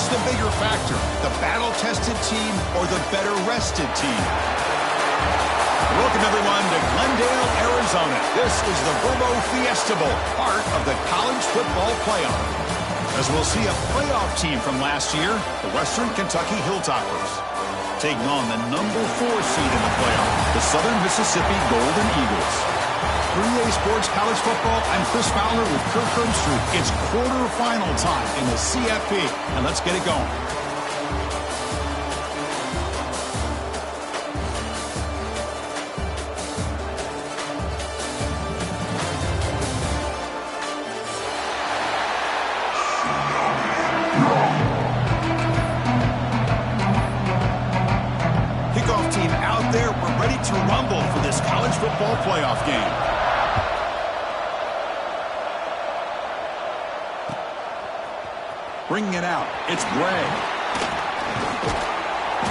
What's the bigger factor, the battle-tested team or the better-rested team? Welcome, everyone, to Glendale, Arizona. This is the Verbo Fiesta Bowl, part of the College Football Playoff. As we'll see a playoff team from last year, the Western Kentucky Hilltoppers, taking on the number 4 seed in the playoff, the Southern Mississippi Golden Eagles. For EA Sports College Football, I'm Chris Fowler with Kirk Herbstreit. It's quarterfinal time in the CFP, and let's get it going. Kickoff team out there. We're ready to rumble for this college football playoff game. Bringing it out, it's Bray.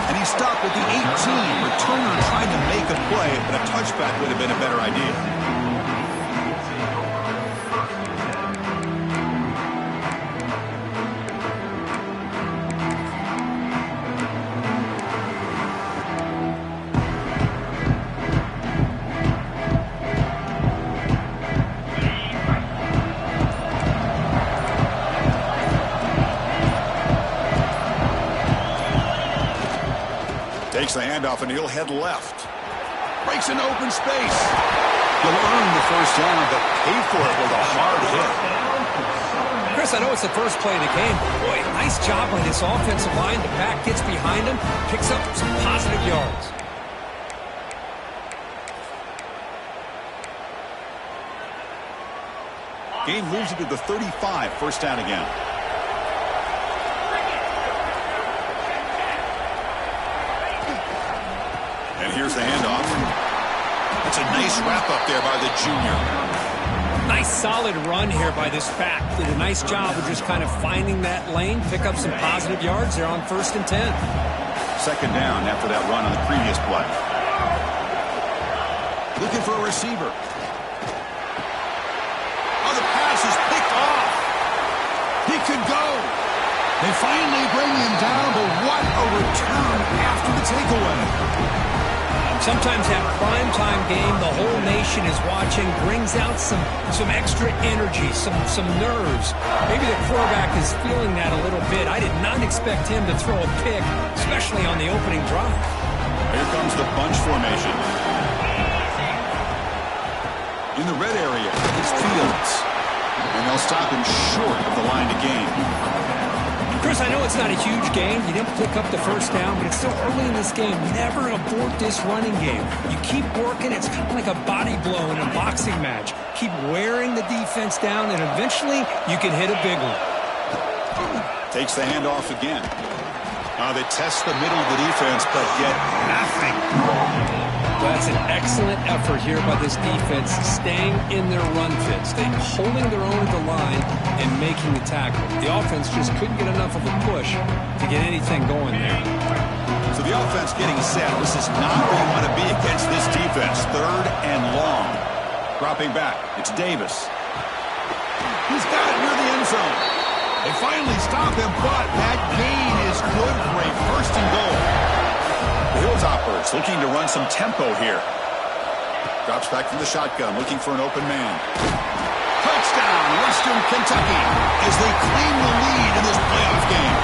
And he stopped at the 18. Returner trying to make a play, but a touchback would have been a better idea. Takes the handoff and he'll head left. Breaks into open space. He'll earn the first down, but pay for it with a hard hit. Chris, I know it's the first play of the game. Boy, nice job by this offensive line. The back gets behind him, picks up some positive yards. Game moves it to the 35, first down again. And here's the handoff. That's a nice wrap up there by the junior. Nice solid run here by this back. Did a nice job of just kind of finding that lane, pick up some positive yards there on 1st and 10. Second down after that run on the previous play. Looking for a receiver. Oh, the pass is picked off. He could go. They finally bring him down, but what a return after the takeaway. Sometimes that primetime game, the whole nation is watching, brings out some extra energy, some nerves. Maybe the quarterback is feeling that a little bit. I did not expect him to throw a pick, especially on the opening drive. Here comes the bunch formation. In the red area, it's Fields. And they'll stop him short of the line to gain. Chris, I know it's not a huge game. You didn't pick up the first down, but it's still early in this game. Never abort this running game. You keep working. It's kind of like a body blow in a boxing match. Keep wearing the defense down, and eventually you can hit a big one. Takes the handoff again. They test the middle of the defense, but get nothing. That's an excellent effort here by this defense, staying in their run fits. They're holding their own at the line and making the tackle. The offense just couldn't get enough of a push to get anything going there. So the offense getting set. This is not where you want to be against this defense. 3rd and long. Dropping back. It's Davis. He's got it near the end zone. They finally stop him, but that gain is good for a 1st and goal. The Hilltoppers looking to run some tempo here. Drops back from the shotgun, looking for an open man. Touchdown, Western Kentucky, as they claim the lead in this playoff game.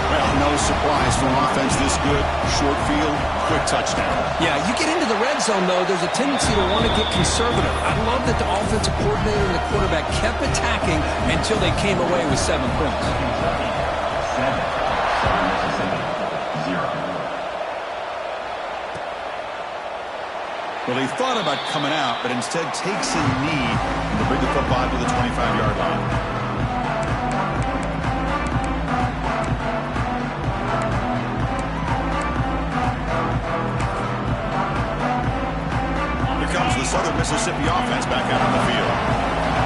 Well, no surprise for an offense this good. Short field, quick touchdown. Yeah, you get into the red zone, though, there's a tendency to want to get conservative. I love that the offensive coordinator and the quarterback kept attacking until they came away with 7 points. Well, he thought about coming out, but instead takes a knee to bring the football to the 25-yard line. Here comes the Southern Mississippi offense back out on the field.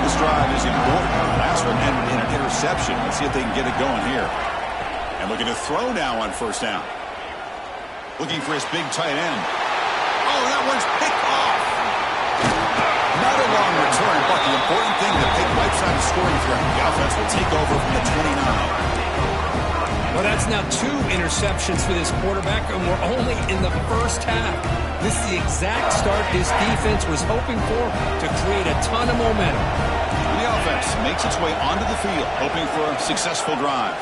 This drive is important. The last one ended in an interception. Let's see if they can get it going here. And looking to throw now on 1st down. Looking for his big tight end. Oh, that one's picked off. Not a long return, but the important thing, the pick wipes out a scoring threat. The offense will take over from the 29. Well, that's now 2 interceptions for this quarterback, and we're only in the first half. This is the exact start this defense was hoping for to create a ton of momentum. The offense makes its way onto the field, hoping for a successful drive.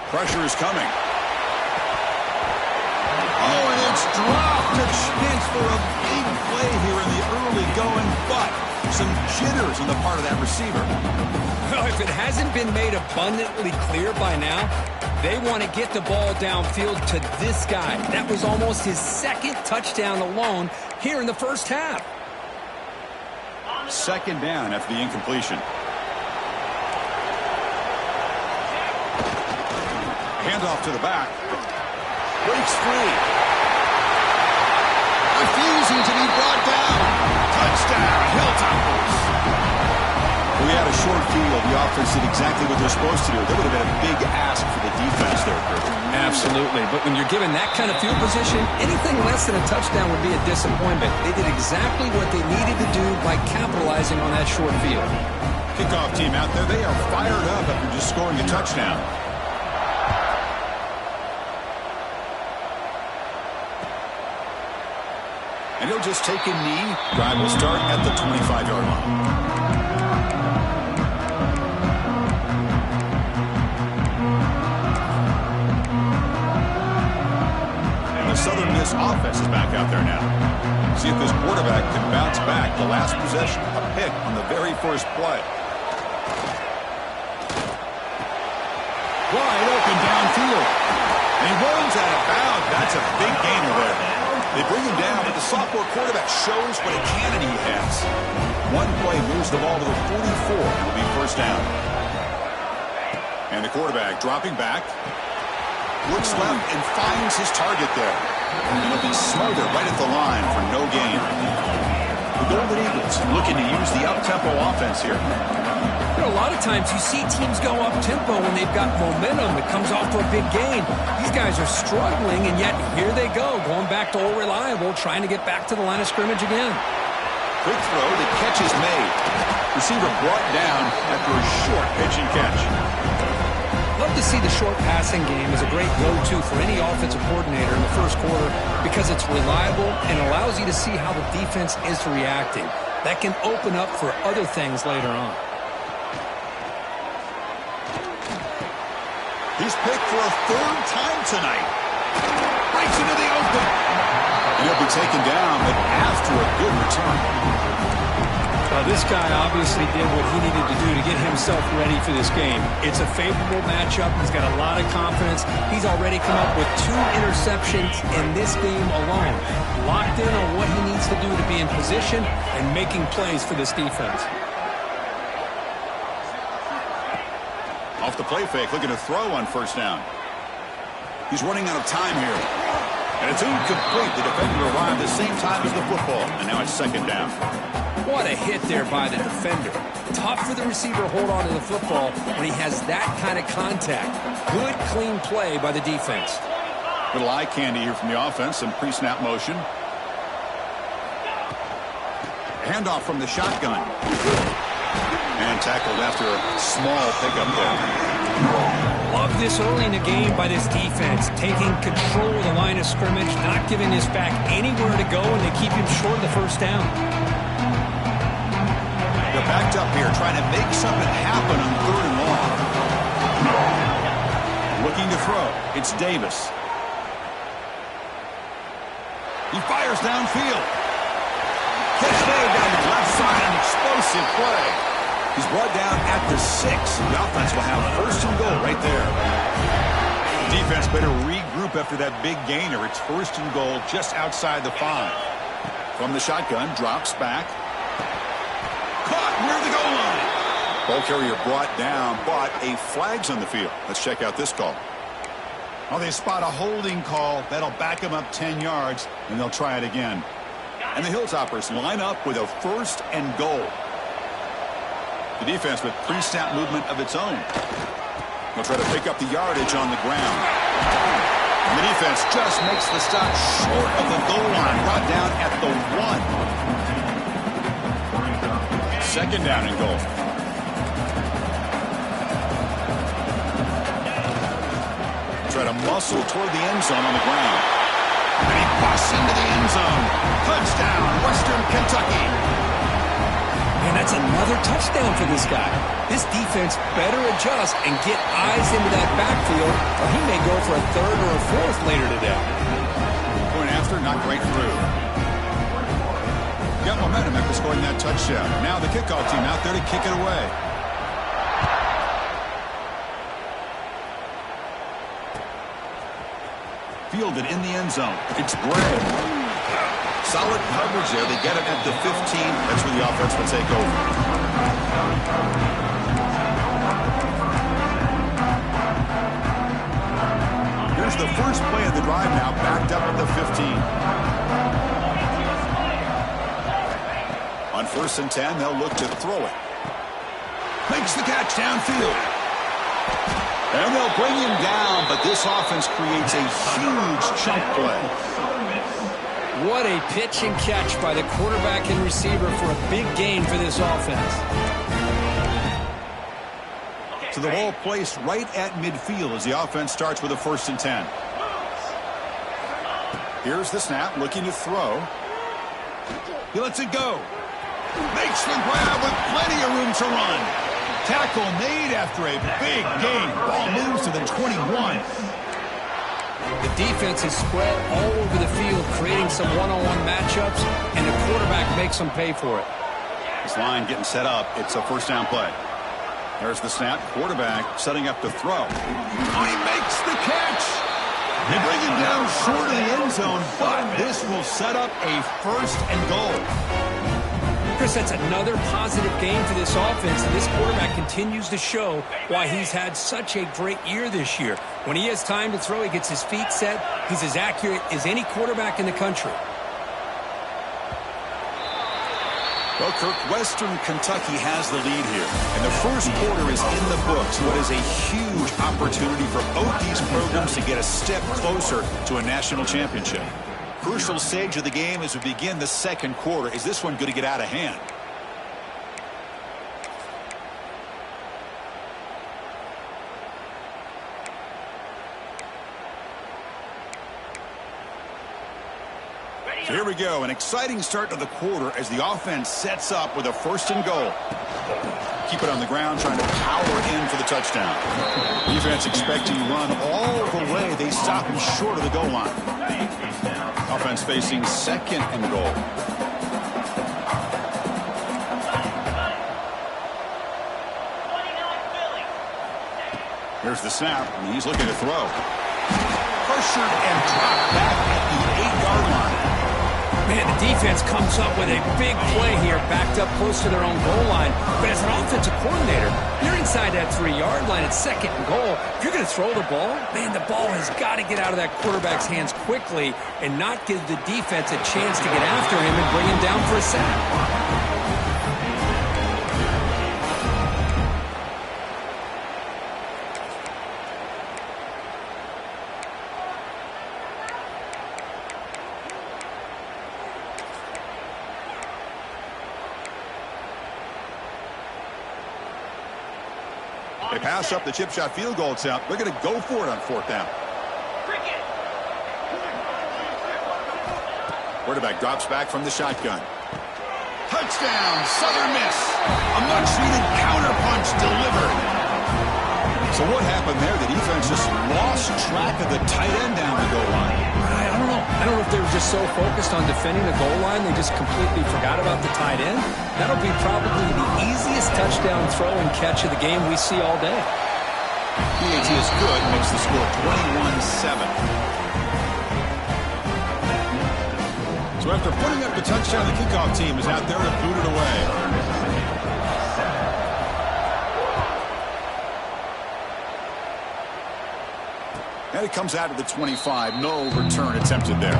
Pressure is coming. Oh, and it's dropped. A chance for a big play here in the early going, but some jitters on the part of that receiver. Well, if it hasn't been made abundantly clear by now, they want to get the ball downfield to this guy. That was almost his second touchdown alone here in the first half. Second down after the incompletion. Handoff to the back. Breaks free. Refusing to be brought down. Touchdown, Hilltoppers. We had a short field. The offense did exactly what they're supposed to do. That would have been a big ask for the defense there, Kurt. Absolutely. But when you're given that kind of field position, anything less than a touchdown would be a disappointment. They did exactly what they needed to do by capitalizing on that short field. Kickoff team out there. They are fired up after just scoring a touchdown. And he'll just take a knee. Drive will start at the 25-yard line. Southern Miss offense is back out there now. See if this quarterback can bounce back. The last possession, a pick on the very first play. Wide open downfield. And he rolls out of bounds. That's a big gainer there. They bring him down, but the sophomore quarterback shows what a cannon he has. One play moves the ball to the 44. It'll be first down. And the quarterback dropping back. Looks left and finds his target there. And he'll be smothered right at the line for no gain. The Golden Eagles looking to use the up-tempo offense here. You know, a lot of times you see teams go up-tempo when they've got momentum that comes off for a big gain. These guys are struggling, and yet here they go, going back to old reliable, trying to get back to the line of scrimmage again. Quick throw, the catch is made. Receiver brought down after a short pitch and catch. Love to see the short passing game as a great go-to for any offensive coordinator in the first quarter because it's reliable and allows you to see how the defense is reacting. That can open up for other things later on. He's picked for a third time tonight. Breaks into the open. And he'll be taken down, but after a good return. This guy obviously did what he needed to do to get himself ready for this game. It's a favorable matchup. He's got a lot of confidence. He's already come up with 2 interceptions in this game alone. Locked in on what he needs to do to be in position and making plays for this defense. Off the play fake, looking to throw on first down. He's running out of time here. And it's incomplete. The defender arrived at the same time as the football. And now it's second down. What a hit there by the defender. Tough for the receiver to hold on to the football when he has that kind of contact. Good, clean play by the defense. Little eye candy here from the offense. Some pre-snap motion. Handoff from the shotgun. And tackled after a small pickup there. Love this early in the game by this defense. Taking control of the line of scrimmage, not giving this back anywhere to go, and they keep him short of the first down. They're backed up here, trying to make something happen on third and long. Looking to throw. It's Davis. He fires downfield. Catch made down the left side, an explosive play. He's brought down at the 6. The offense will have first and goal right there. The defense better regroup after that big gainer. It's first and goal just outside the 5. From the shotgun, drops back. Caught near the goal line. Ball carrier brought down, but a flag's on the field. Let's check out this call. Oh, they spot a holding call. That'll back them up 10 yards, and they'll try it again. And the Hilltoppers line up with a first and goal. The defense with pre-snap movement of its own. They'll try to pick up the yardage on the ground. And the defense just makes the stop short of the goal line. Brought down at the 1. Second down and goal. muscle toward the end zone on the ground. And he busts into the end zone. Touchdown, Western Kentucky. And that's another touchdown for this guy. This defense better adjust and get eyes into that backfield, or he may go for a third or a fourth later today. Point after, not great through. Got momentum after scoring that touchdown. Now the kickoff team out there to kick it away. Fielded in the end zone. It's Bray. Solid coverage there. They get it at the 15. That's where the offense will take over. Here's the first play of the drive now, backed up at the 15. On 1st and 10, they'll look to throw it. Makes the catch downfield. And they'll bring him down, but this offense creates a huge chunk play. What a pitch and catch by the quarterback and receiver for a big gain for this offense. So the ball placed right at midfield as the offense starts with a 1st and 10. Here's the snap, looking to throw. He lets it go. Makes the grab with plenty of room to run. Tackle made after a big gain. Ball moves to the 21. The defense is spread all over the field, creating some one-on-one matchups, and the quarterback makes them pay for it. This line getting set up. It's a 1st down play. There's the snap. Quarterback setting up to throw. Oh, he makes the catch. They bring him down short of the end zone, but this will set up a 1st and goal. Chris, that's another positive game for this offense, and this quarterback continues to show why he's had such a great year this year. When he has time to throw, he gets his feet set. He's as accurate as any quarterback in the country. Well, Kirk, Western Kentucky has the lead here, and the first quarter is in the books. What is a huge opportunity for both these programs to get a step closer to a national championship. Crucial stage of the game as we begin the second quarter. Is this one going to get out of hand? So here we go. An exciting start to the quarter as the offense sets up with a 1st and goal. Keep it on the ground, trying to power in for the touchdown. Defense expecting to run all the way. They stop him short of the goal line. Offense facing 2nd and goal. Here's the snap, and he's looking to throw. Pressured and dropped back at the 8-yard line. Man, the defense comes up with a big play here, backed up close to their own goal line. But as an offensive coordinator, you're inside that 3-yard line at 2nd and goal. If you're going to throw the ball, man, the ball has got to get out of that quarterback's hands quickly and not give the defense a chance to get after him and bring him down for a sack. They pass up the chip shot field goal attempt. They're going to go for it on 4th down. Quarterback drops back from the shotgun. Touchdown, Southern Miss. A much-needed counterpunch delivered. So what happened there? The defense just lost track of the tight end down the goal line. I don't know if they were just so focused on defending the goal line they just completely forgot about the tight end. That'll be probably the easiest touchdown throw and catch of the game we see all day. PAT is good, makes the score 21-7. So after putting up the touchdown, the kickoff team is out there to boot it away. And it comes out of the 25. No return attempted there.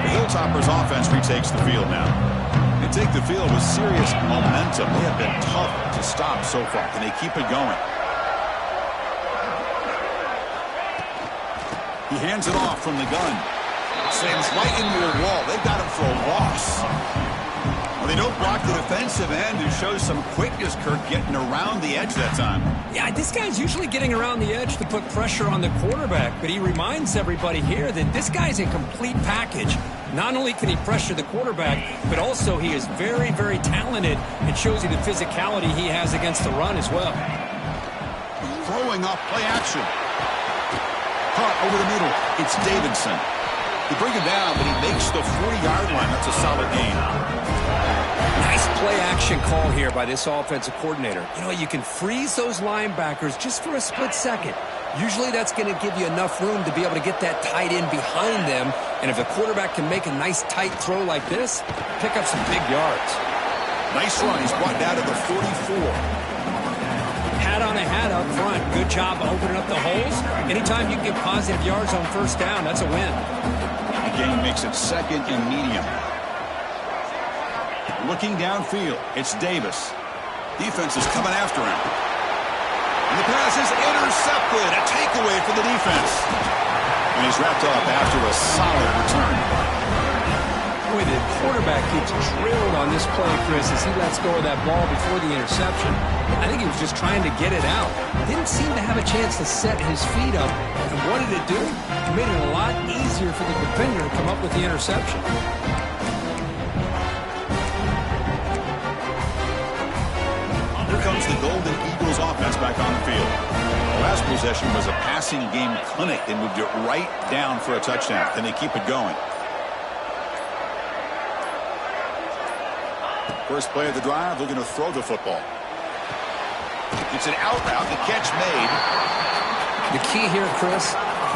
The Hilltoppers offense retakes the field now. They take the field with serious momentum. They have been tough to stop so far. Can they keep it going? He hands it off from the gun. Slams right into a wall. They've got him for a loss. Well, they don't block the defensive end, who shows some quickness, Kirk, getting around the edge that time. Yeah, this guy's usually getting around the edge to put pressure on the quarterback, but he reminds everybody here that this guy's a complete package. Not only can he pressure the quarterback, but also he is very, very talented. It shows you the physicality he has against the run as well. Throwing off play action. Caught over the middle. It's Davidson. They bring him down, but he makes the 40-yard line. That's a solid gain. Nice play-action call here by this offensive coordinator. You know, you can freeze those linebackers just for a split second. Usually that's going to give you enough room to be able to get that tight end behind them. And if the quarterback can make a nice tight throw like this, pick up some big yards. Nice run. He's brought down to the 44. Hat on a hat up front. Good job opening up the holes. Anytime you can get positive yards on first down, that's a win. The game makes it second and medium. Looking downfield, it's Davis. Defense is coming after him. And the pass is intercepted. A takeaway for the defense. And he's wrapped up after a solid return. Boy, the quarterback gets drilled on this play, Chris, as he lets go of that ball before the interception. I think he was just trying to get it out. Didn't seem to have a chance to set his feet up. And what did it do? It made it a lot easier for the defender to come up with the interception. Here comes the Golden Eagles offense back on the field. The last possession was a passing game clinic. They moved it right down for a touchdown. Can they keep it going? First play of the drive, looking to throw the football. It's an out route, the catch made. The key here, Chris,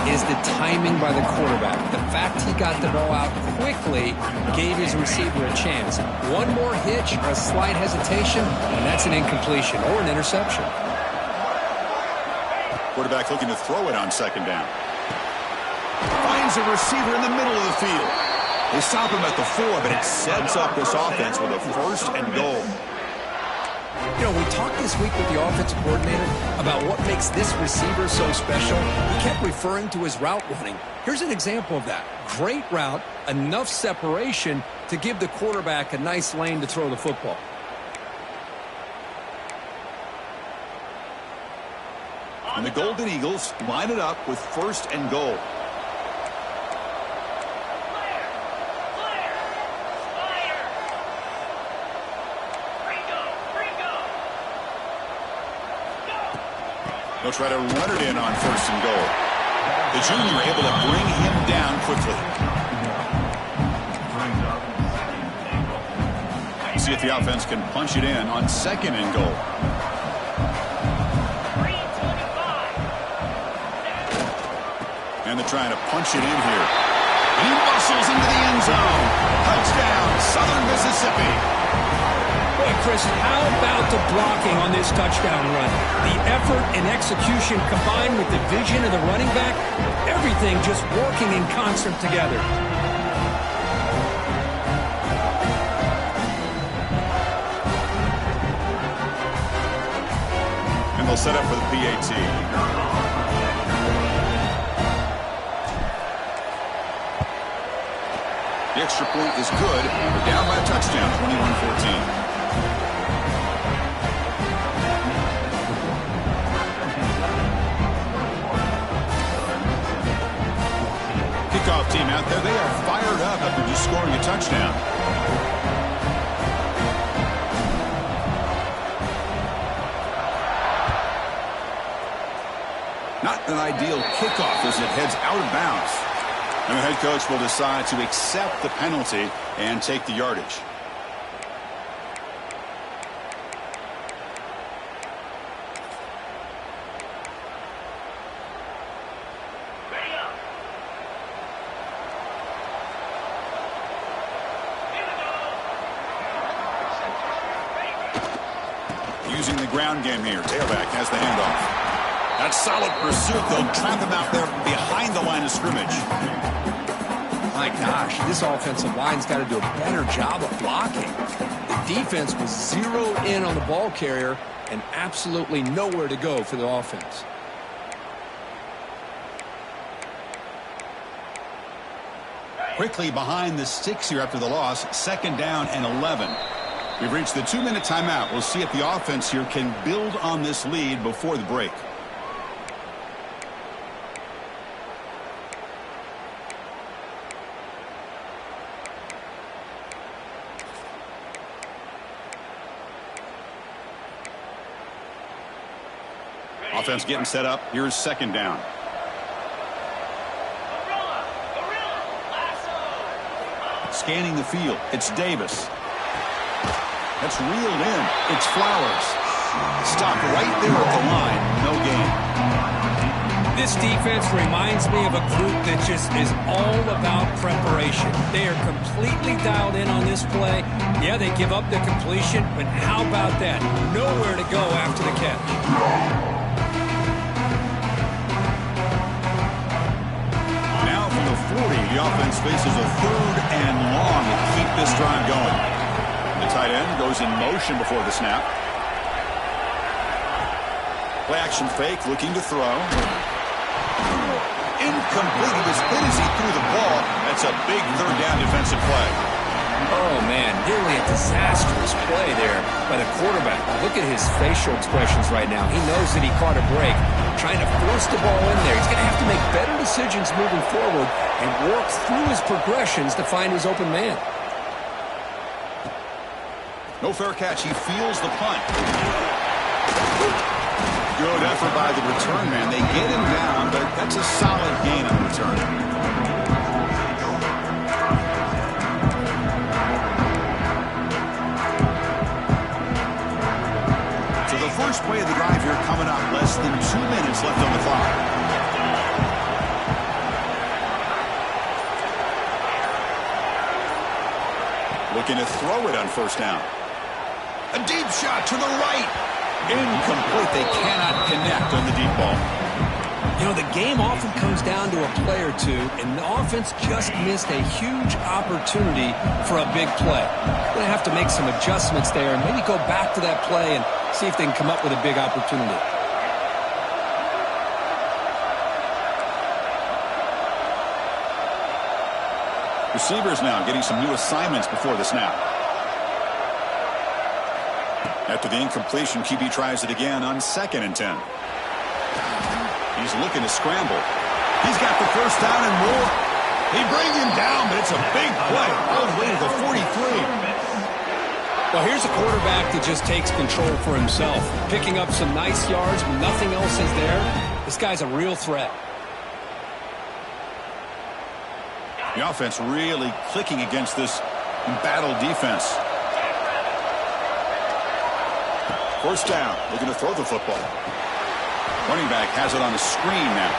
is the timing by the quarterback. The fact he got the ball out quickly gave his receiver a chance. One more hitch, a slight hesitation, and that's an incompletion or an interception. Quarterback looking to throw it on second down. Finds a receiver in the middle of the field. They stop him at the 4, but it sets up this offense with a first and goal. You know, we talked this week with the offensive coordinator about what makes this receiver so special. He kept referring to his route running. Here's an example of that. Great route, enough separation to give the quarterback a nice lane to throw the football. And the Golden Eagles line it up with first and goal. They'll try to run it in on first and goal. The junior able to bring him down quickly. See if the offense can punch it in on second and goal. And they're trying to punch it in here. And he muscles into the end zone. Touchdown, Southern Mississippi. Boy, Chris, how about the blocking on this touchdown run? The effort and execution combined with the vision of the running back, everything just working in concert together. And they'll set up for the PAT. The extra point is good. They're down by a touchdown, 21-14. Kickoff team out there, they are fired up after just scoring a touchdown. Not an ideal kickoff as it heads out of bounds. And the head coach will decide to accept the penalty and take the yardage. Using the ground game here. Tailback has the handoff. That's solid pursuit. They'll trap him out there behind the line of scrimmage. My gosh, this offensive line's got to do a better job of blocking. The defense was zeroed in on the ball carrier and absolutely nowhere to go for the offense. Quickly behind the 6 here after the loss. 2nd down and 11. We've reached the 2-minute timeout. We'll see if the offense here can build on this lead before the break. Offense getting set up. Here's 2nd down. Scanning the field. It's Davis. That's reeled in. It's Flowers. Stopped right there at the line. No gain. This defense reminds me of a group that just is all about preparation. They are completely dialed in on this play. Yeah, they give up the completion, but how about that? Nowhere to go after the catch. Now from the 40, the offense faces a 3rd and long to keep this drive going. The tight end goes in motion before the snap. Play action fake, looking to throw. Incomplete. He was hit as he threw the ball. That's a big 3rd down defensive play. Oh, man, nearly a disastrous play there by the quarterback. Look at his facial expressions right now. He knows that he caught a break, trying to force the ball in there. He's going to have to make better decisions moving forward and work through his progressions to find his open man. No fair catch. He feels the punt. Good effort by the return man. They get him down, but that's a solid gain on return. So the first play of the drive here coming up. Less than 2 minutes left on the clock. Looking to throw it on 1st down. A deep shot to the right. Incomplete. They cannot connect on the deep ball. You know, the game often comes down to a play or two, and the offense just missed a huge opportunity for a big play. They're going to have to make some adjustments there and maybe go back to that play and see if they can come up with a big opportunity. Receivers now getting some new assignments before the snap. After the incompletion, QB tries it again on 2nd and 10. He's looking to scramble. He's got the 1st down and more. They bring him down, but it's a big play all the way to the 43. Well, here's a quarterback that just takes control for himself, picking up some nice yards when nothing else is there. This guy's a real threat. The offense really clicking against this embattled defense. 1st down, looking to throw the football. Running back has it on the screen now.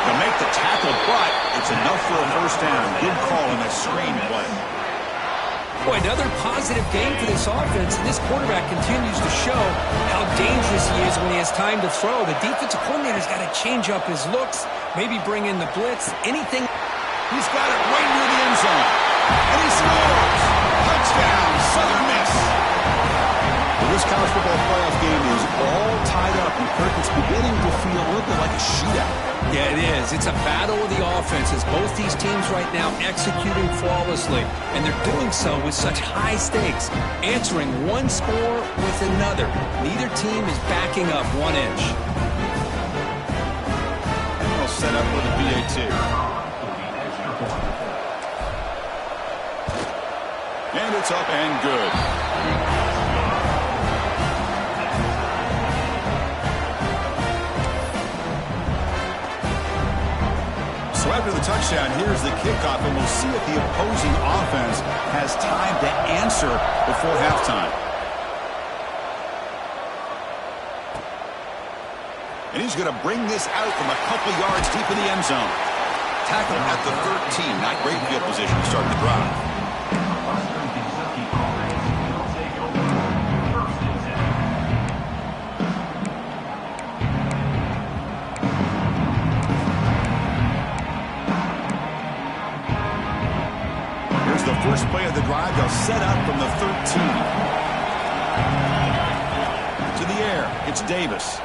They'll make the tackle, but it's enough for a 1st down. Good call on that screen play. Boy, another positive game for this offense, and this quarterback continues to show how dangerous he is when he has time to throw. The defensive coordinator's got to change up his looks, maybe bring in the blitz, anything. He's got it right near the end zone. And he scores. Touchdown, Southern Miss. This college football playoff game is all tied up, and Kirk, it's beginning to feel a little bit like a shootout. Yeah, it is. It's a battle of the offenses. Both these teams right now executing flawlessly, and they're doing so with such high stakes, answering one score with another. Neither team is backing up 1 inch. And they'll set up with a BAT. And it's up and good. So after the touchdown, here's the kickoff, and we'll see if the opposing offense has time to answer before halftime. And he's going to bring this out from a couple yards deep in the end zone. Tackle at the 13. Not great field position to start the drive. First play of the drive, they'll set up from the 13. To the air, it's Davis.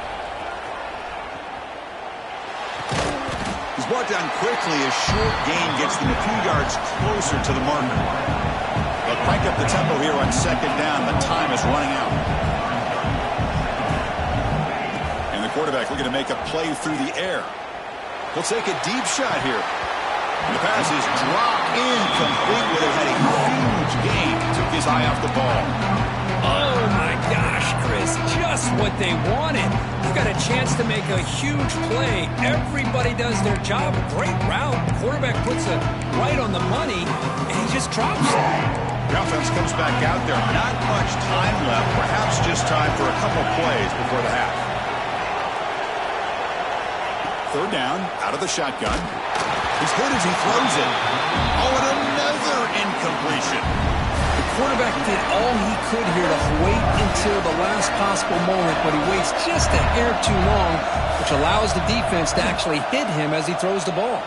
He's brought down quickly. A short gain gets them a few yards closer to the marker. They'll crank up the tempo here on second down. The time is running out. And the quarterback looking to make a play through the air. He'll take a deep shot here. The pass is dropped incomplete. Would have had a huge gain. Took his eye off the ball. Oh, my gosh, Chris. Just what they wanted. You've got a chance to make a huge play. Everybody does their job. Great route. Quarterback puts it right on the money, and he just drops it. The offense comes back out there. Not much time left. Perhaps just time for a couple plays before the half. Third down, out of the shotgun. He's hit as he throws it. Oh, and another incompletion. The quarterback did all he could here to wait until the last possible moment, but he waits just a hair too long, which allows the defense to actually hit him as he throws the ball.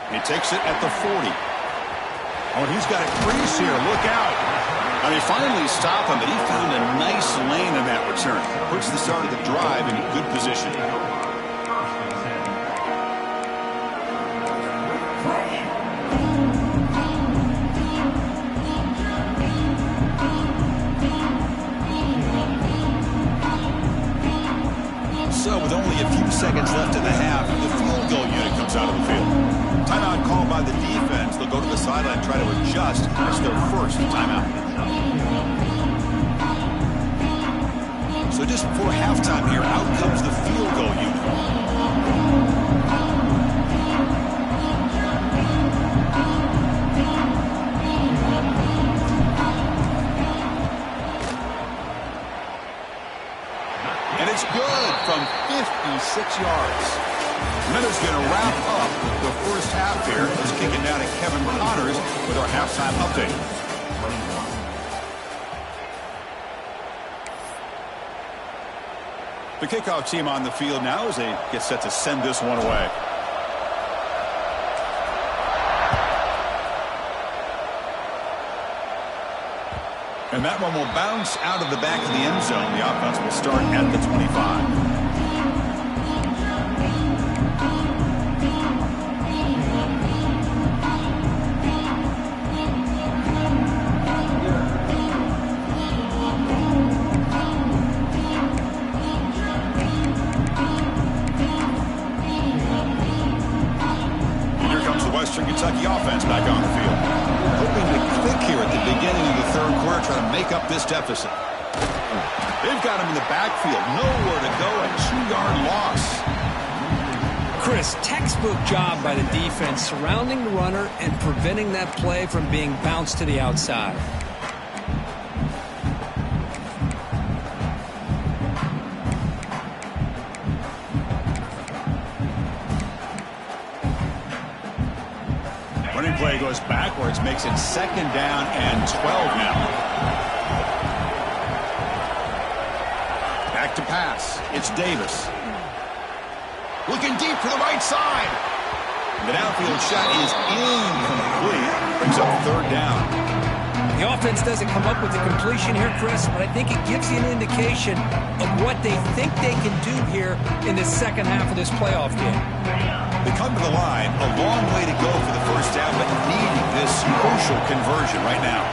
He takes it at the 40. Oh, and he's got a crease here. Look out. And they finally stop him, but he found a nice lane in that return. Puts the start of the drive in good position. So with only a few seconds left in the half, the field goal unit comes out of the field. Timeout called by the defense. They'll go to the sideline and try to adjust. It's their first timeout. So just before halftime here, out comes the field goal unit. And it's good from 56 yards. Miller's going to wrap up the first half here. Let's kick it down to Kevin Connors with our halftime update. The kickoff team on the field now as they get set to send this one away. And that one will bounce out of the back of the end zone. The offense will start at the 25. Western Kentucky offense back on the field. Hoping to click here at the beginning of the third quarter, trying to make up this deficit. They've got him in the backfield. Nowhere to go. A 2-yard loss. Chris, textbook job by the defense surrounding the runner and preventing that play from being bounced to the outside. Running play goes backwards, makes it second down and 12 now. Back to pass. It's Davis. Looking deep for the right side. The downfield shot is incomplete. Brings up third down. The offense doesn't come up with the completion here, Chris, but I think it gives you an indication of what they think they can do here in the second half of this playoff game. They come to the line, a long way to go for the first down, but needing this crucial conversion right now.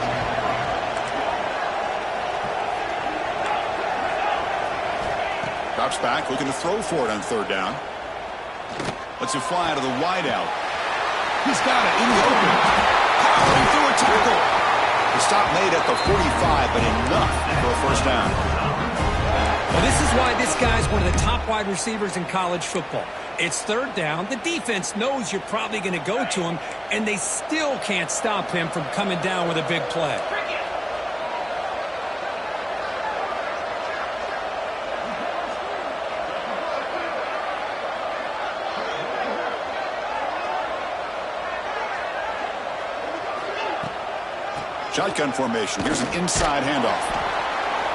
Drops back, looking to throw for it on third down. Lets it fly out of the wideout. He's got it in the open. Powering through a tackle. The stop made at the 45, but enough for a first down. Well, this is why this guy's one of the top wide receivers in college football. It's third down. The defense knows you're probably going to go to him, and they still can't stop him from coming down with a big play. Shotgun formation. Here's an inside handoff.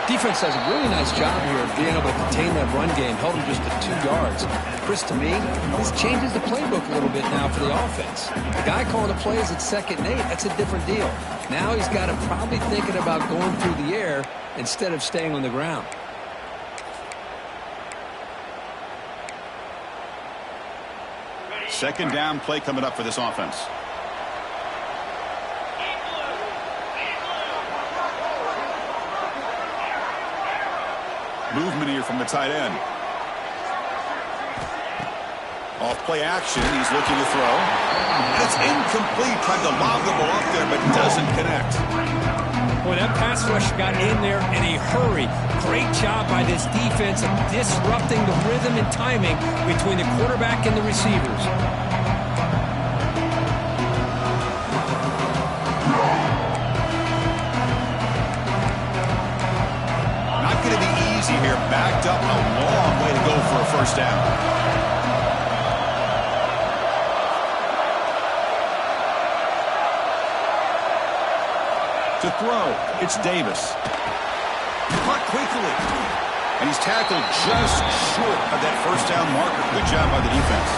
Defense does a really nice job here of being able to contain that run game, held him just at 2 yards. Chris, to me, this changes the playbook a little bit now for the offense. The guy calling the plays at 2nd and 8, that's a different deal. Now he's got to probably thinking about going through the air instead of staying on the ground. Second down play coming up for this offense. Movement here from the tight end. Off play action. He's looking to throw. And it's incomplete. Tried to lob the ball up there, but doesn't connect. Boy, that pass rush got in there in a hurry. Great job by this defense of disrupting the rhythm and timing between the quarterback and the receivers. Not going to be easy here. Backed up a long way to go for a first down. To throw, it's Davis. Caught quickly. And he's tackled just short of that first down marker. Good job by the defense.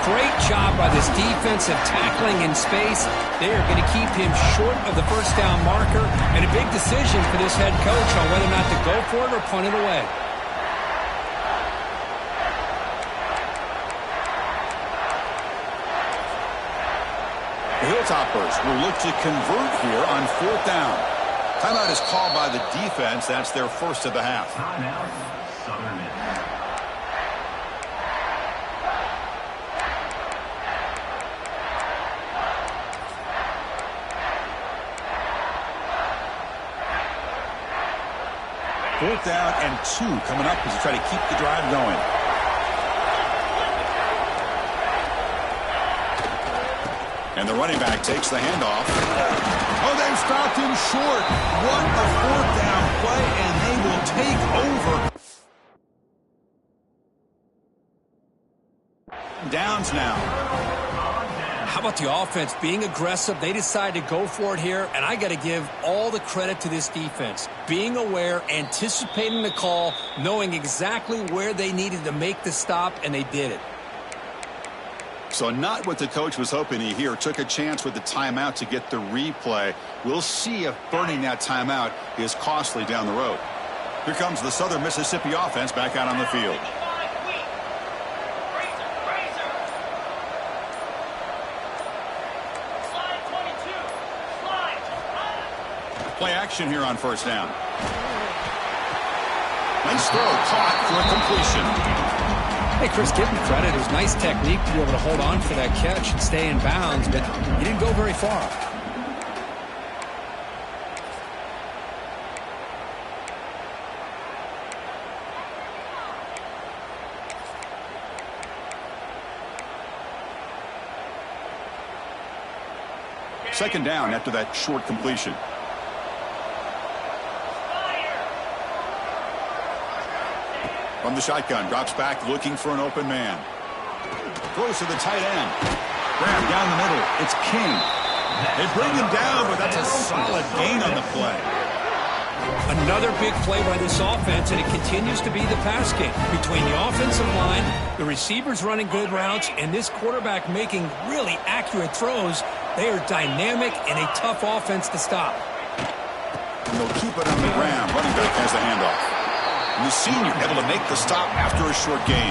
Great job by this defensive tackling in space. They are going to keep him short of the first down marker. And a big decision for this head coach on whether or not to go for it or punt it away. The Hilltoppers will look to convert here on fourth down. Timeout is called by the defense. That's their first of the half. Fourth down and 2 coming up as they try to keep the drive going. And the running back takes the handoff. Oh, they've stopped him short. What a fourth down play, and they will take over. Downs now. How about the offense being aggressive? They decide to go for it here, and I got to give all the credit to this defense. Being aware, anticipating the call, knowing exactly where they needed to make the stop, and they did it. So not what the coach was hoping to hear. Took a chance with the timeout to get the replay. We'll see if burning that timeout is costly down the road. Here comes the Southern Mississippi offense back out on the field. Play action here on first down. Nice throw, caught for a completion. Hey, Chris, give him credit. It was nice technique to be able to hold on for that catch and stay in bounds, but he didn't go very far. Second down after that short completion. From the shotgun, drops back looking for an open man. Throws to the tight end. Grab down the middle. It's King. They bring him down, but that's a solid gain on the play. Another big play by this offense, and it continues to be the pass game. Between the offensive line, the receivers running good routes, and this quarterback making really accurate throws, they are dynamic and a tough offense to stop. And they'll keep it on the ground. Running back has the handoff. And the senior able to make the stop after a short gain.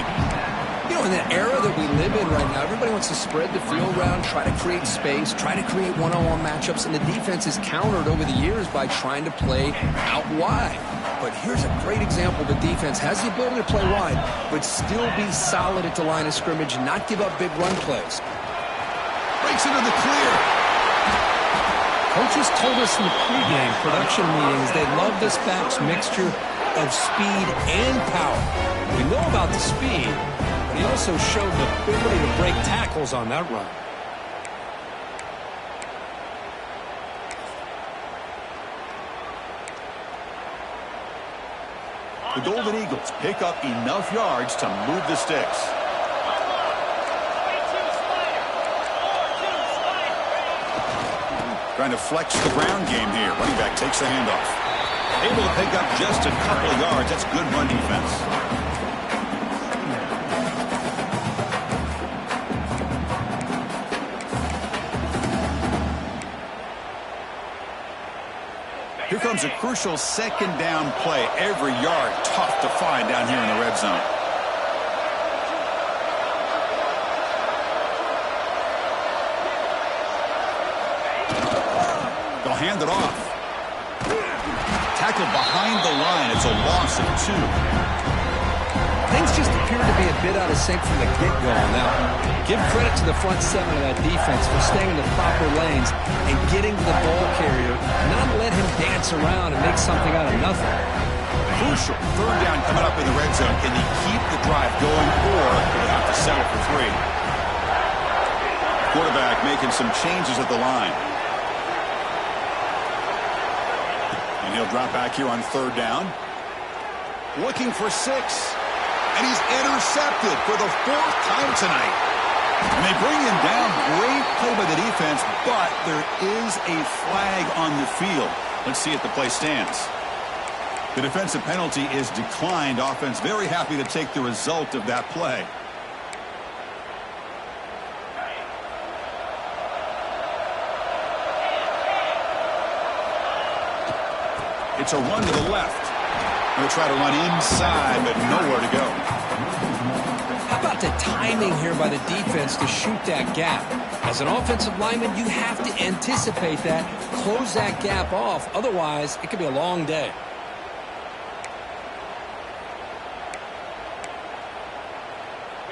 You know, in the era that we live in right now, everybody wants to spread the field around, try to create space, try to create one-on-one matchups, and the defense is countered over the years by trying to play out wide. But here's a great example. The defense has the ability to play wide, but still be solid at the line of scrimmage and not give up big run plays. Breaks into the clear. Coaches told us in the pregame production meetings they love this back's mixture of speed and power. We know about the speed, but he also showed the ability to break tackles on that run. The Golden Eagles pick up enough yards to move the sticks. Trying to flex the ground game here. Running back takes the handoff. Able to pick up just a couple of yards. That's good run defense. Here comes a crucial second down play. Every yard tough to find down here in the red zone. hand it off. Tackled behind the line. It's a loss of 2. Things just appear to be a bit out of sync from the get-go. Now, give credit to the front 7 of that defense for staying in the proper lanes and getting to the ball carrier, not let him dance around and make something out of nothing. Crucial. 3rd down coming up in the red zone. Can they keep the drive going, or do they have to settle for 3? Quarterback making some changes at the line. And he'll drop back here on 3rd down. Looking for 6. And he's intercepted for the 4th time tonight. And they bring him down. Great play by the defense, but there is a flag on the field. Let's see if the play stands. The defensive penalty is declined. Offense very happy to take the result of that play. It's a run to the left. Going to try to run inside, but nowhere to go. How about the timing here by the defense to shoot that gap? As an offensive lineman, you have to anticipate that, close that gap off. Otherwise, it could be a long day.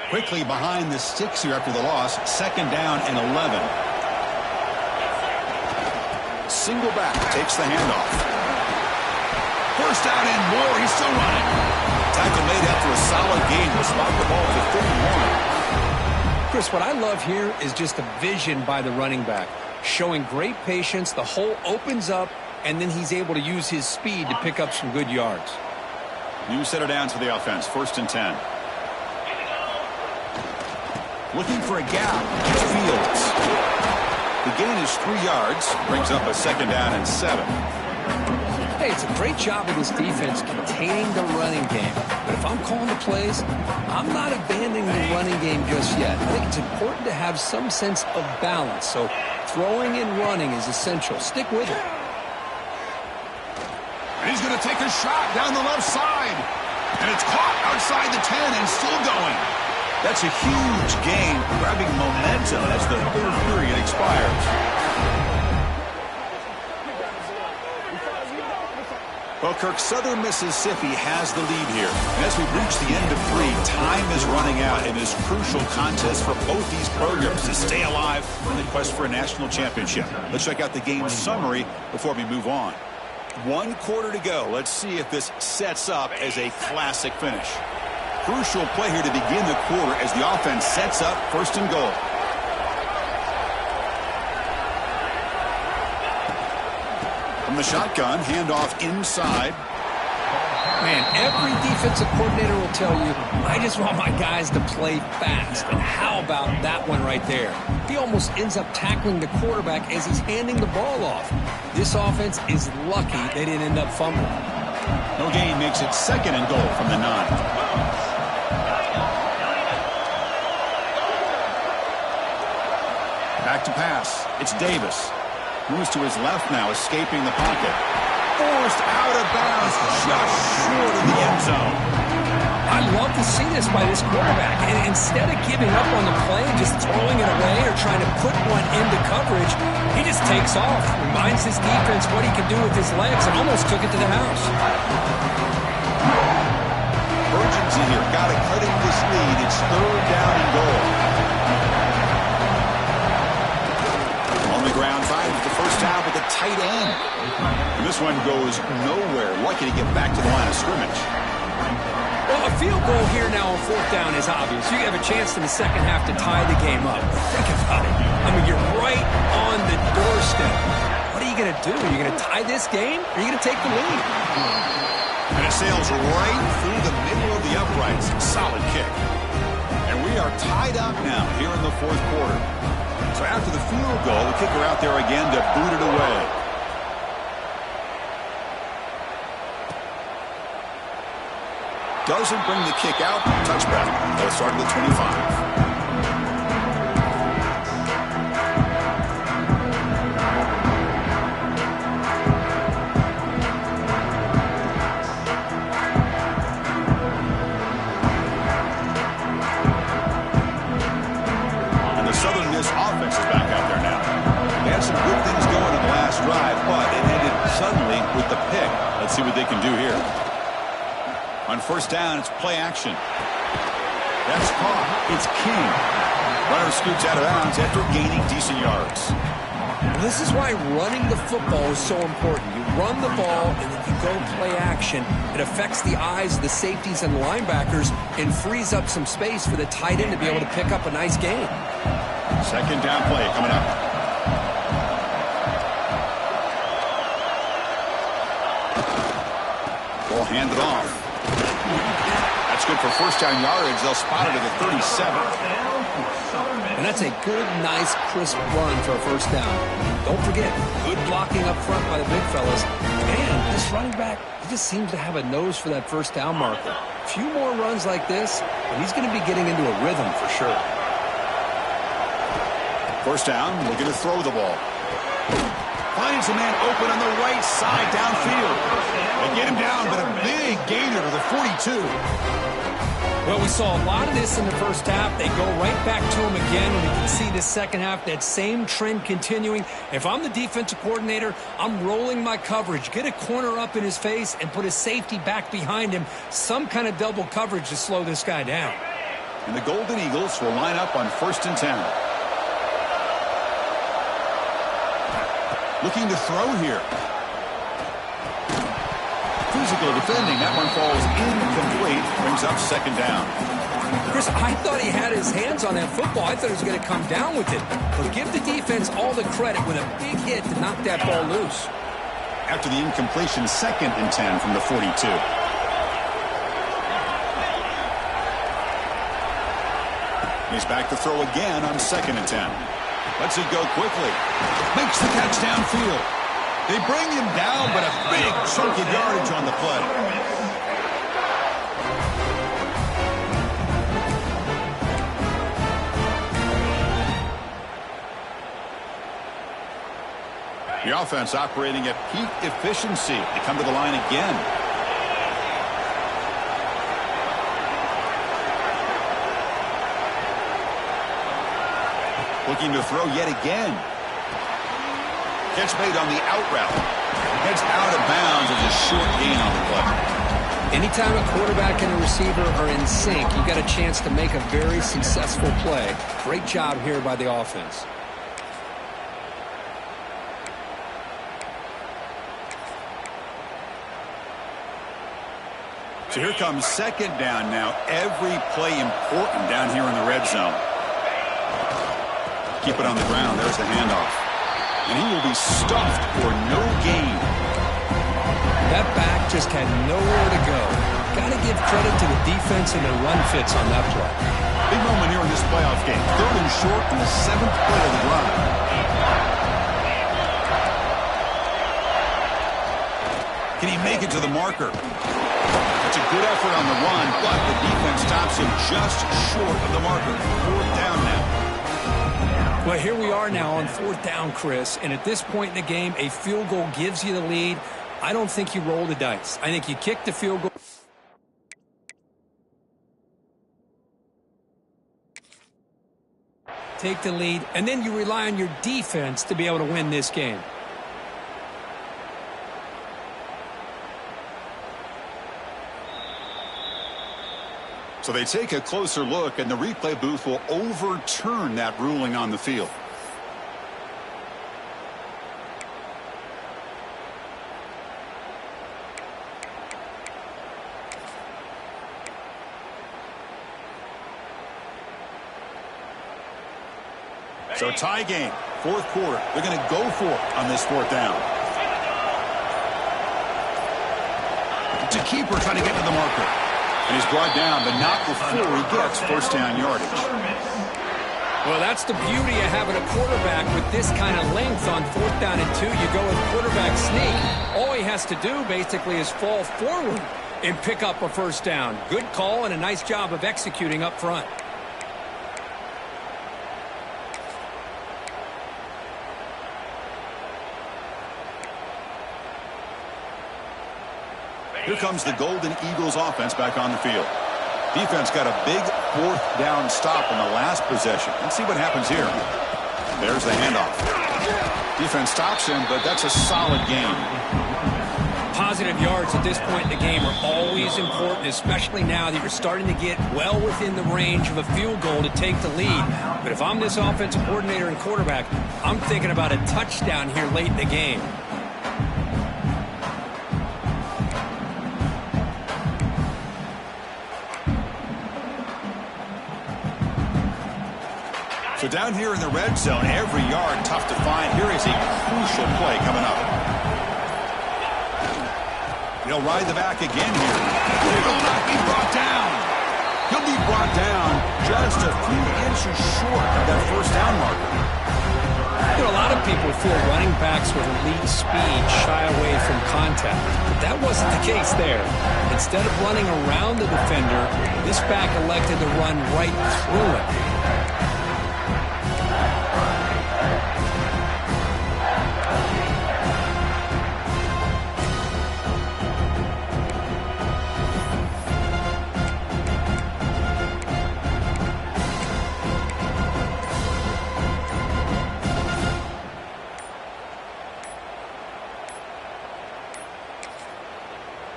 Quickly behind the sticks here after the loss. 2nd down and 11. Single back, takes the handoff. 1st down and more. He's still running. Tackle made after a solid gain. Will spot the ball for 31. Chris, what I love here is just the vision by the running back. Showing great patience. The hole opens up, and then he's able to use his speed to pick up some good yards. New setter down to the offense. 1st and 10. Looking for a gap. It's Fields. The gain is 3 yards. Brings up a 2nd down and 7. Hey, it's a great job of this defense containing the running game. But if I'm calling the plays, I'm not abandoning the running game just yet. I think it's important to have some sense of balance. So throwing and running is essential. Stick with it. And he's going to take a shot down the left side. And it's caught outside the 10 and still going. That's a huge gain, grabbing momentum as the 3rd period expires. Well, Kirk, Southern Mississippi has the lead here. And as we reach the end of 3, time is running out in this crucial contest for both these programs to stay alive in the quest for a national championship. Let's check out the game summary before we move on. 1 quarter to go. Let's see if this sets up as a classic finish. Crucial play here to begin the quarter as the offense sets up 1st and goal. From the shotgun, handoff inside. Man, every defensive coordinator will tell you, I just want my guys to play fast. And how about that one right there? He almost ends up tackling the quarterback as he's handing the ball off. This offense is lucky they didn't end up fumbling. No gain makes it 2nd and goal from the 9. Back to pass. It's Davis. Moves to his left now, escaping the pocket. Forced out of bounds, just short of the end zone. I love to see this by this quarterback. And instead of giving up on the play and just throwing it away or trying to put one into coverage, he just takes off. Reminds his defense what he can do with his legs and almost took it to the house. Urgency here. Got to cut in this lead. It's 3rd down and goal. On the ground, finds the 1st down with the tight end. And this one goes nowhere. Lucky to get back to the line of scrimmage. Well, a field goal here now on 4th down is obvious. You have a chance in the second half to tie the game up. Think about it. I mean, you're right on the doorstep. What are you going to do? Are you going to tie this game, or are you going to take the lead? And it sails right through the middle of the uprights. Solid kick. And we are tied up now here in the 4th quarter. So after the field goal, the kicker out there again to boot it away. Doesn't bring the kick out. Touchback. They'll start at the 25. Southern Miss offense is back out there now. They had some good things going in the last drive, but with the pick. Let's see what they can do here. On first down, it's play action. That's caught. It's King. Runner scoots out of bounds after gaining decent yards. This is why running the football is so important. You run the ball, and then you go play action. It affects the eyes of the safeties and linebackers and frees up some space for the tight end to be able to pick up a nice gain. Second down play coming up. Ball handed off. That's good for first down yardage. They'll spot it at the 37. And that's a good, nice, crisp run for a first down. Don't forget, good blocking up front by the big fellas. And this running back, he just seems to have a nose for that first down marker. A few more runs like this, and he's going to be getting into a rhythm for sure. First down, looking to throw the ball. Finds a man open on the right side downfield. They get him down, but a big gainer to the 42. Well, we saw a lot of this in the first half. They go right back to him again, and we can see the second half, that same trend continuing. If I'm the defensive coordinator, I'm rolling my coverage. Get a corner up in his face and put a safety back behind him. Some kind of double coverage to slow this guy down. And the Golden Eagles will line up on 1st and 10. Looking to throw here. Physical defending. That one falls incomplete. Brings up second down. Chris, I thought he had his hands on that football. I thought he was going to come down with it. But give the defense all the credit with a big hit to knock that ball loose. After the incompletion, 2nd and 10 from the 42. He's back to throw again on 2nd and 10. Lets it go quickly. Makes the catch downfield. They bring him down, but a big chunk of yardage on the play. The offense operating at peak efficiency. They come to the line again. Looking to throw yet again. Catch made on the out route. Heads out of bounds as a short gain on the play. Anytime a quarterback and a receiver are in sync, you got a chance to make a very successful play. Great job here by the offense. So here comes second down now. Every play important down here in the red zone. Keep it on the ground. There's the handoff. And he will be stuffed for no gain. That back just had nowhere to go. Got to give credit to the defense and their run fits on that play. Big moment here in this playoff game. 3rd and short in the 7th play of the drive. Can he make it to the marker? That's a good effort on the run, but the defense stops him just short of the marker. 4th down now. Well, here we are now on 4th down, Chris, and at this point in the game, a field goal gives you the lead. I don't think you roll the dice. I think you kick the field goal. Take the lead, and then you rely on your defense to be able to win this game. So they take a closer look, and the replay booth will overturn that ruling on the field. So tie game, 4th quarter. They're going to go for it on this 4th down. It's a keeper trying to get to the marker. And he's brought down, but not before he gets first down yardage. Well, that's the beauty of having a quarterback with this kind of length on 4th down and 2. You go with quarterback sneak. All he has to do basically is fall forward and pick up a first down. Good call and a nice job of executing up front. Here comes the Golden Eagles offense back on the field. Defense got a big 4th down stop in the last possession. Let's see what happens here. There's the handoff. Defense stops him, but that's a solid gain. Positive yards at this point in the game are always important, especially now that you're starting to get well within the range of a field goal to take the lead. But if I'm this offensive coordinator and quarterback, I'm thinking about a touchdown here late in the game. So down here in the red zone, every yard tough to find. Here is a crucial play coming up. He'll ride the back again here. He will not be brought down. He'll be brought down just a few inches short of that first down marker. You know, a lot of people feel running backs with elite speed shy away from contact, but that wasn't the case there. Instead of running around the defender, this back elected to run right through it.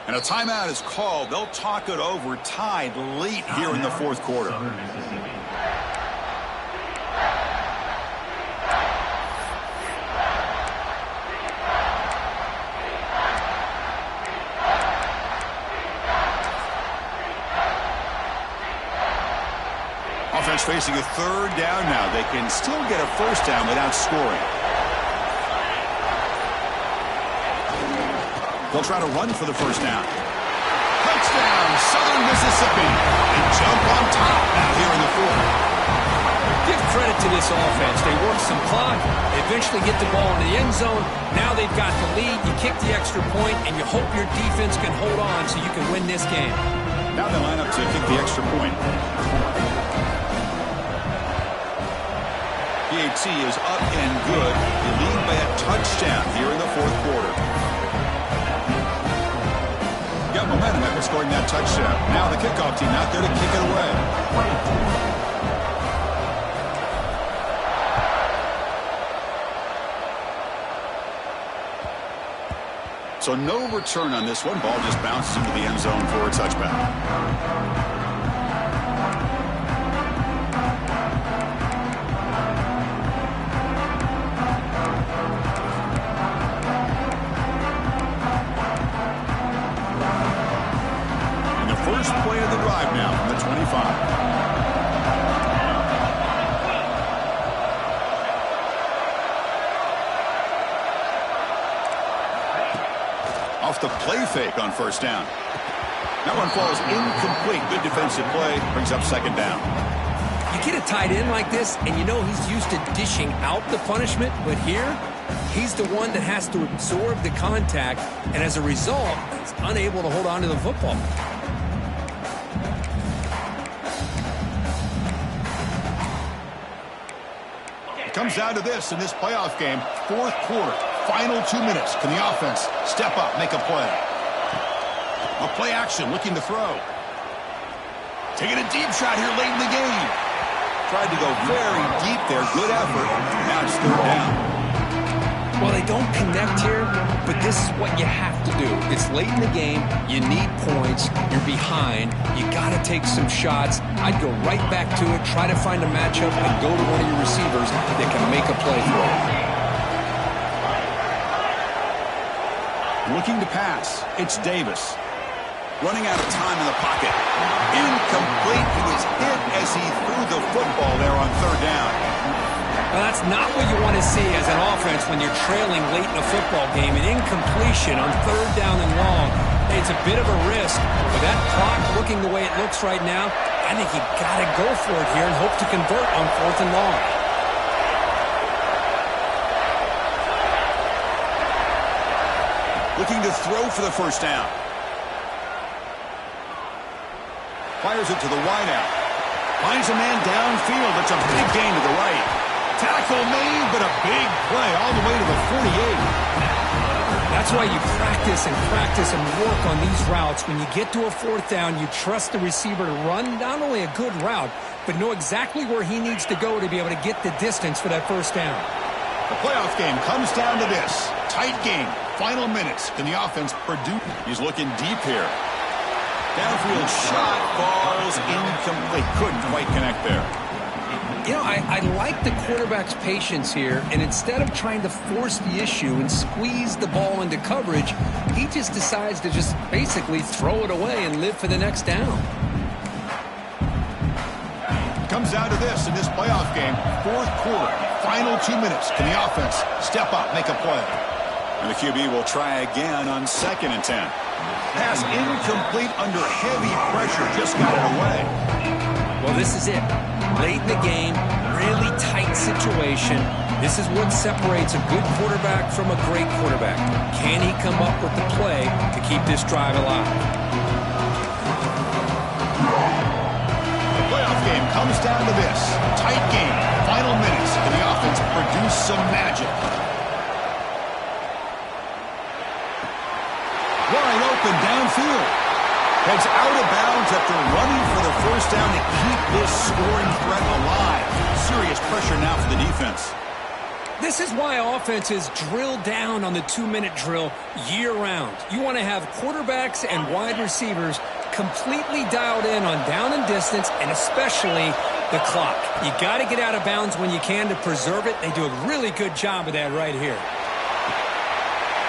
And a timeout is called. They'll talk it over, tied late here in the fourth quarter. Offense facing a third down now. They can still get a first down without scoring. They'll try to run for the first down. Touchdown, Southern Mississippi. They jump on top now here in the fourth. Give credit to this offense. They work some clock, they eventually get the ball in the end zone. Now they've got the lead. You kick the extra point, and you hope your defense can hold on so you can win this game. Now they line up to kick the extra point. PAT is up and good. They lead by a touchdown here in the fourth quarter. Got momentum after scoring that touchdown. Now the kickoff team out there to kick it away. So no return on this one. Ball just bounces into the end zone for a touchback. First play of the drive now from the 25. Off the play fake on first down. That one falls incomplete. Good defensive play. Brings up second down. You get a tight end like this, and you know he's used to dishing out the punishment, but here, he's the one that has to absorb the contact, and as a result, he's unable to hold on to the football. Comes down to this in this playoff game. Fourth quarter, final 2 minutes. Can the offense step up, make a play? A play action, looking to throw. Taking a deep shot here late in the game. Tried to go very deep there. Good effort. Now it's third down. Well, they don't connect here, but this is what you have to do. It's late in the game. You need points. You're behind. You got to take some shots. I'd go right back to it, try to find a matchup, and go to one of your receivers that can make a play for you. Looking to pass. It's Davis. Running out of time in the pocket. Incomplete. He was hit as he threw the football there on third down. Well, that's not what you want to see as an offense when you're trailing late in a football game. An incompletion on third down and long. It's a bit of a risk, but that clock looking the way it looks right now, I think you got to go for it here and hope to convert on fourth and long. Looking to throw for the first down. Fires it to the wideout. Finds a man downfield. It's a big gain to the right. Tackle made, but a big play all the way to the 48. That's why you practice and work on these routes. When you get to a fourth down, you trust the receiver to run not only a good route, but know exactly where he needs to go to be able to get the distance for that first down. The playoff game comes down to this. Tight game. Final minutes. Can the offense produce? He's looking deep here. Downfield shot falls incomplete. Couldn't quite connect there. You know, I like the quarterback's patience here, and instead of trying to force the issue and squeeze the ball into coverage, he just decides to just basically throw it away and live for the next down. Comes down to this in this playoff game. Fourth quarter, final 2 minutes. Can the offense step up, make a play? And the QB will try again on 2nd and 10. Pass incomplete under heavy pressure. Just got it away. Well, this is it. Late in the game, really tight situation. This is what separates a good quarterback from a great quarterback. Can he come up with the play to keep this drive alive? The playoff game comes down to this. Tight game. Final minutes. Can the offense produce some magic? Wide open downfield. Heads out of bounds after running for the first down to keep this scoring threat alive. Serious pressure now for the defense. This is why offenses drill down on the 2-minute drill year-round. You want to have quarterbacks and wide receivers completely dialed in on down and distance, and especially the clock. You got to get out of bounds when you can to preserve it. They do a really good job of that right here.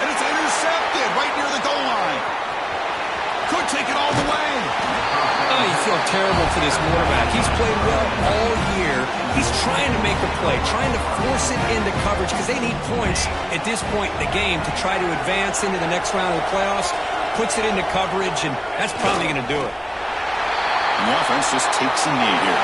And it's intercepted right near the goal line. Could take it all the way. Oh, you feel terrible for this quarterback. He's played well all year. He's trying to make a play, trying to force it into coverage because they need points at this point in the game to try to advance into the next round of the playoffs. Puts it into coverage, and that's probably going to do it. And the offense just takes a knee here.